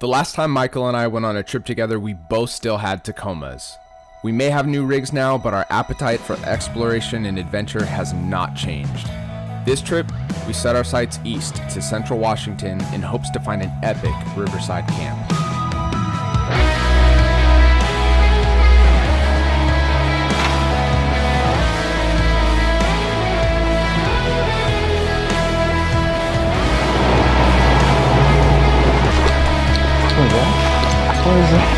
The last time Michael and I went on a trip together, we both still had Tacomas. We may have new rigs now, but our appetite for exploration and adventure has not changed. This trip, we set our sights east to central Washington in hopes to find an epic riverside camp. What is that?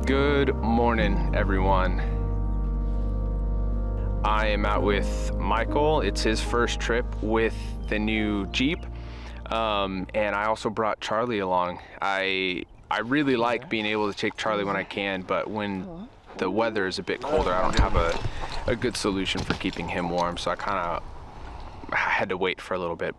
Good morning, everyone. I am out with Michael. It's his first trip with the new Jeep, and I also brought Charlie along. I really like being able to take Charlie when I can, but when the weather is a bit colder, I don't have a good solution for keeping him warm, so I had to wait for a little bit.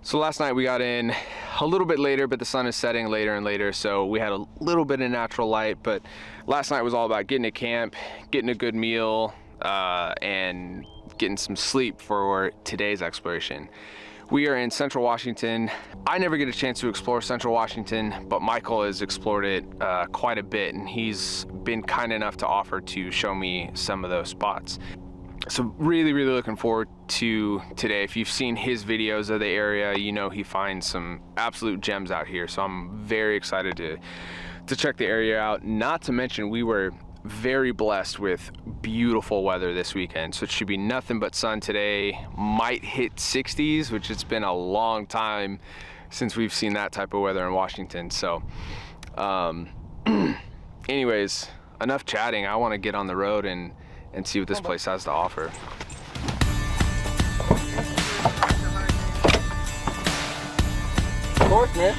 So last night we got in a little bit later, but the sun is setting later and later, so we had a little bit of natural light. But last night was all about getting to camp, getting a good meal, and getting some sleep for today's exploration. We are in Central Washington. I never get a chance to explore Central Washington, but Michael has explored it quite a bit, and he's been kind enough to offer to show me some of those spots. So really looking forward to today. If you've seen his videos of the area, you know he finds some absolute gems out here. So I'm very excited to check the area out. Not to mention, we were very blessed with beautiful weather this weekend. So it should be nothing but sun today. Might hit 60s, which it's been a long time since we've seen that type of weather in Washington. So anyways, enough chatting. I want to get on the road and see what this place has to offer. Of course, man.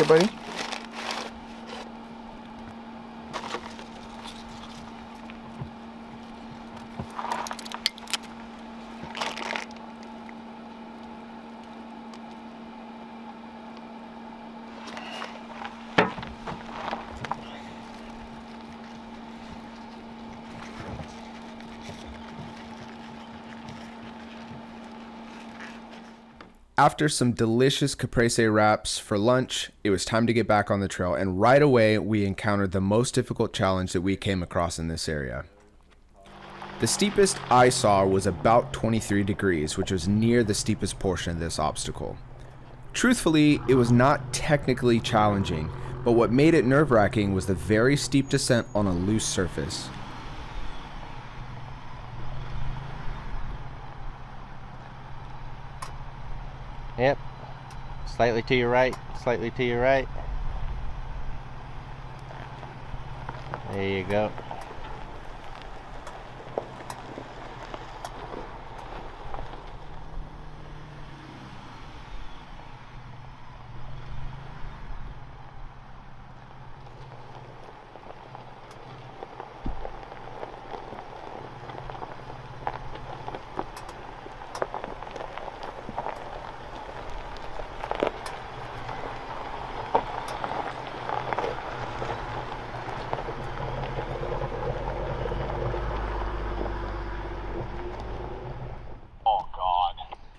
it, buddy? After some delicious caprese wraps for lunch, it was time to get back on the trail, and right away we encountered the most difficult challenge that we came across in this area. The steepest I saw was about 23 degrees, which was near the steepest portion of this obstacle. Truthfully, it was not technically challenging, but what made it nerve-wracking was the very steep descent on a loose surface. Yep, slightly to your right, slightly to your right. There you go.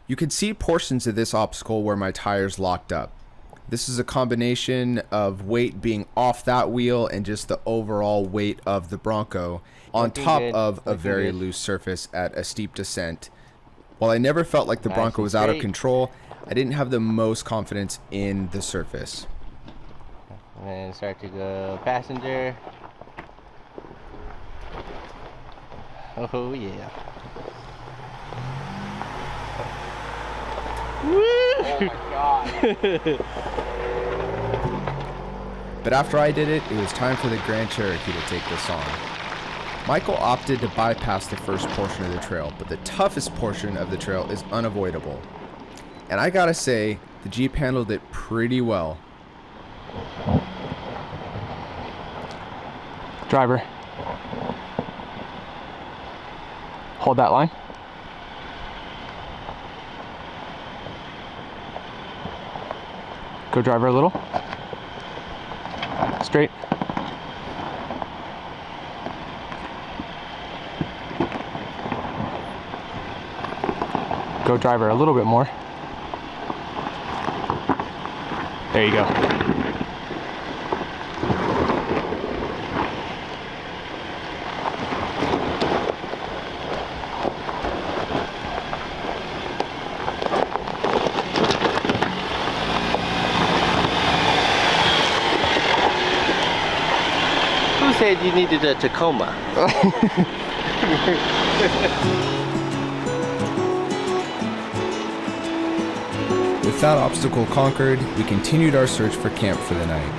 You could see portions of this obstacle where my tires locked up. This is a combination of weight being off that wheel and just the overall weight of the Bronco on top of a very loose surface at a steep descent. While I never felt like the Bronco was out of control, I didn't have the most confidence in the surface. And start to go passenger. Oh yeah. Oh my God. But after I did it, it was time for the Grand Cherokee to take this on. Michael opted to bypass the first portion of the trail, but the toughest portion of the trail is unavoidable. And I gotta say, the Jeep handled it pretty well. Driver, hold that line. Go driver a little. Straight. Go driver a little bit more. There you go. Who said you needed a Tacoma? With that obstacle conquered, we continued our search for camp for the night.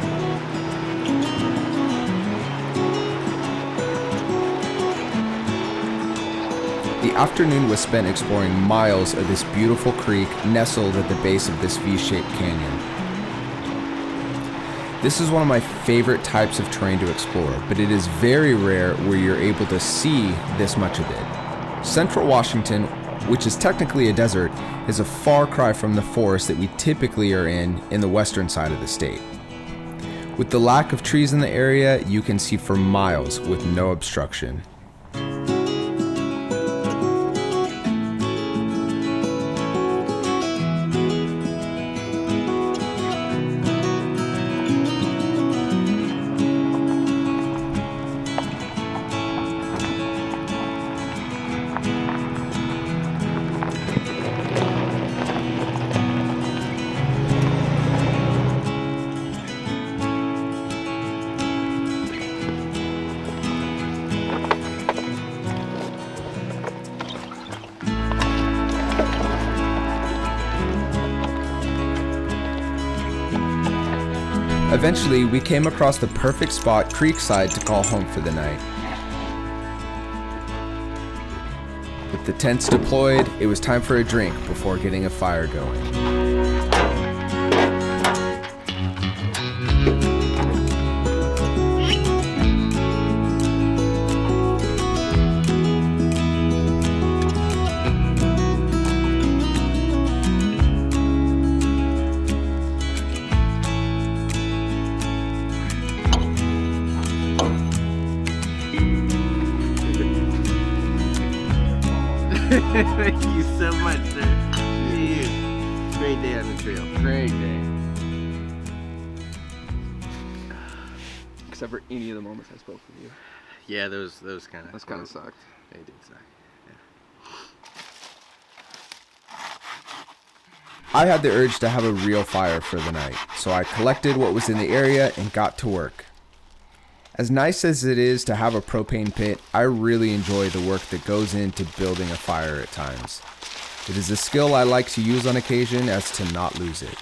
The afternoon was spent exploring miles of this beautiful creek nestled at the base of this V-shaped canyon. This is one of my favorite types of terrain to explore, but it is very rare where you're able to see this much of it. Central Washington, which is technically a desert, is a far cry from the forest that we typically are in the western side of the state. With the lack of trees in the area, you can see for miles with no obstruction. Eventually, we came across the perfect spot creekside to call home for the night. With the tents deployed, it was time for a drink before getting a fire going. Thank you so much, sir. See you. Great day on the trail. Great day. Except for any of the moments I spoke with you. Yeah, those kind of. Those kind of sucked. They did suck. I had the urge to have a real fire for the night, so I collected what was in the area and got to work. As nice as it is to have a propane pit, I really enjoy the work that goes into building a fire at times. It is a skill I like to use on occasion as to not lose it.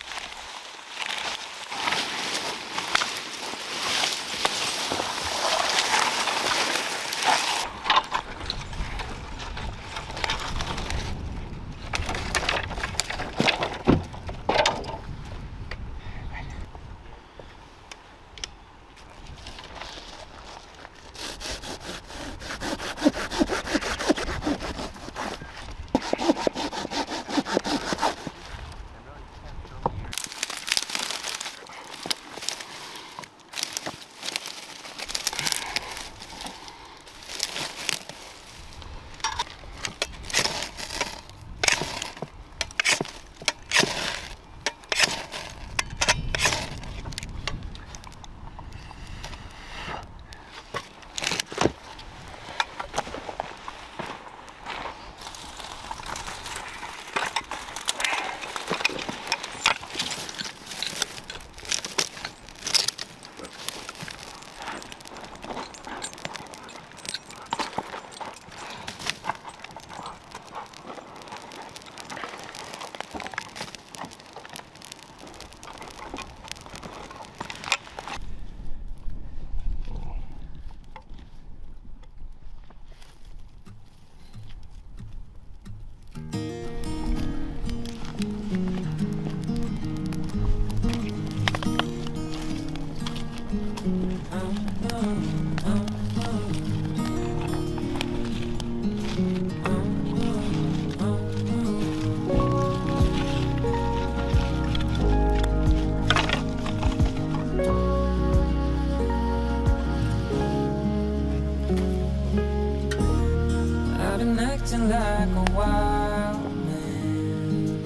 Acting like a wild man,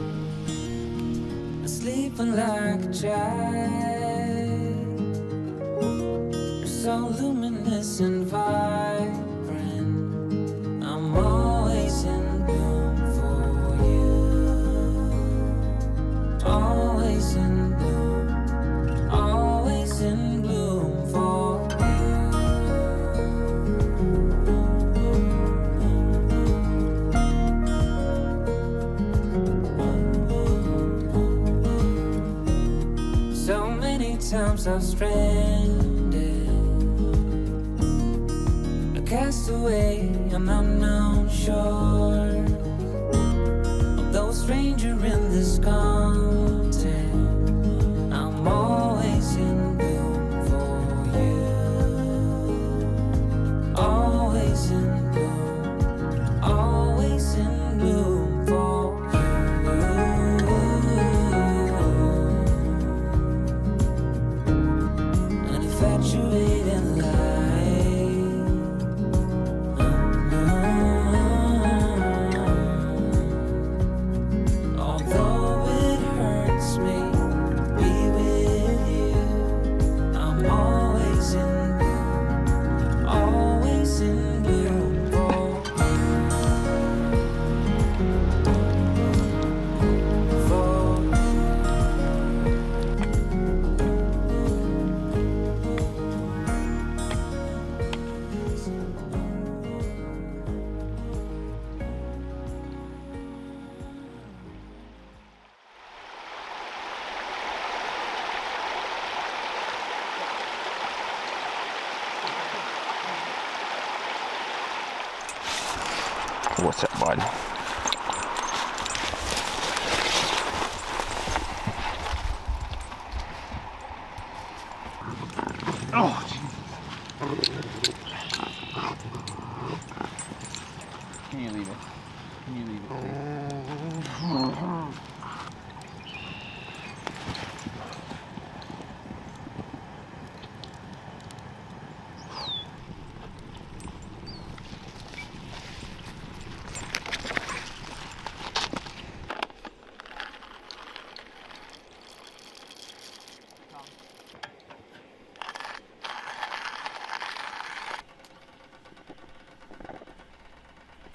sleeping like a child. You're so luminous and vibrant. I'm always in bloom for you. Always in bloom. Always in bloom for you. Times I've stranded, a castaway on unknown shore, although a stranger in this continent, I'm always in bloom for you. Always in bloom, always in bloom for you. Infatuated light, although it hurts me to be with you, I'm always in bloom, always in bloom for What's up, bud? Oh, can you leave it? Can you leave it, please?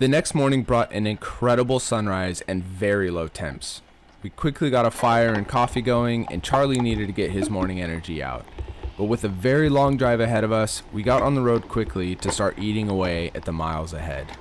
The next morning brought an incredible sunrise and very low temps. We quickly got a fire and coffee going, and Charlie needed to get his morning energy out. But with a very long drive ahead of us, we got on the road quickly to start eating away at the miles ahead.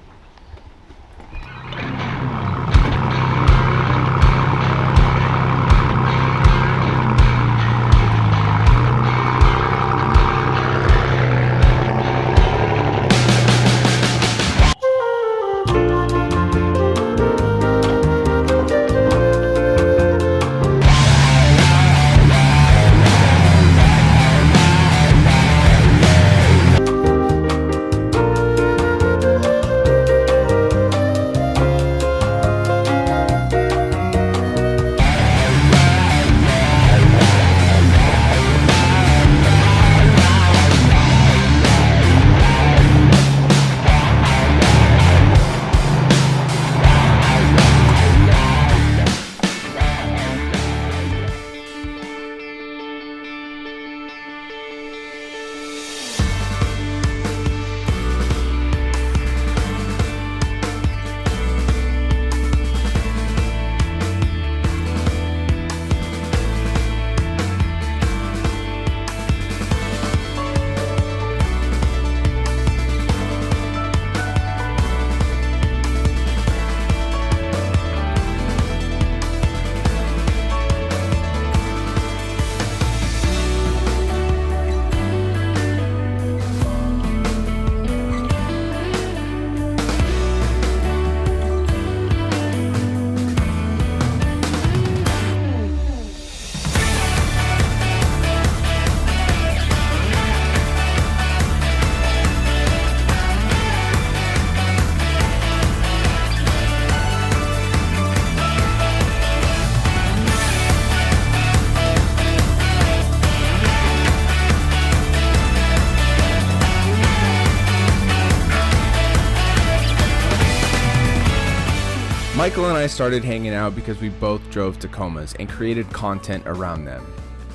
Michael and I started hanging out because we both drove Tacomas and created content around them.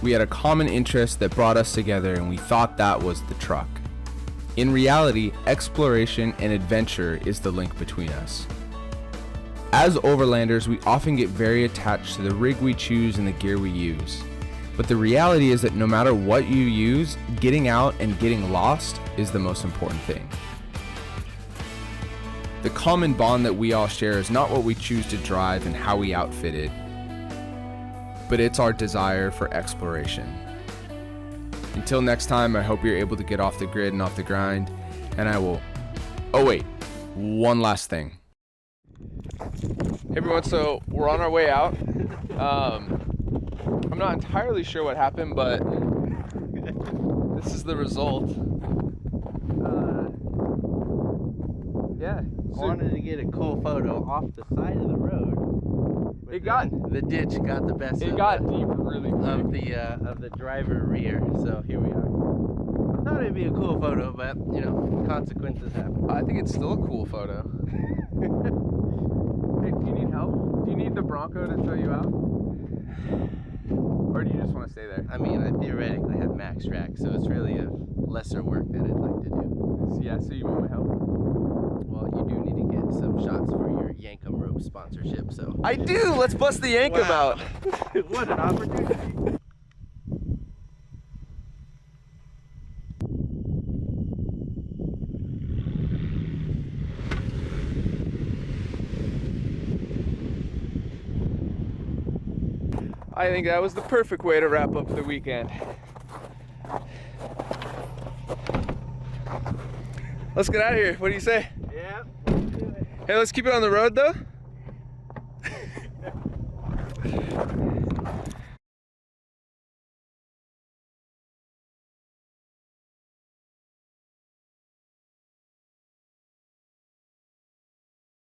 We had a common interest that brought us together, and we thought that was the truck. In reality, exploration and adventure is the link between us. As overlanders, we often get very attached to the rig we choose and the gear we use. But the reality is that no matter what you use, getting out and getting lost is the most important thing. The common bond that we all share is not what we choose to drive and how we outfit it, but it's our desire for exploration. Until next time, I hope you're able to get off the grid and off the grind, and I will... Oh wait, one last thing. Hey everyone, so we're on our way out. I'm not entirely sure what happened, but this is the result. Yeah. I wanted to get a cool photo off the side of the road. The ditch got the best It got deep really quick. of the driver rear. So here we are. I thought it'd be a cool photo, but you know, consequences happen. I think it's still a cool photo. Hey, do you need help? Do you need the Bronco to tow you out? Or do you just want to stay there? I mean, I theoretically have max rack, so it's really a lesser work that I'd like to do. Yeah, so you want my help? Well, you do need to get some shots for your Yankum rope sponsorship, so... I do! Let's bust the Yankum out! What an opportunity! I think that was the perfect way to wrap up the weekend. Let's get out of here. What do you say? Yeah, let's do it. Hey, let's keep it on the road though.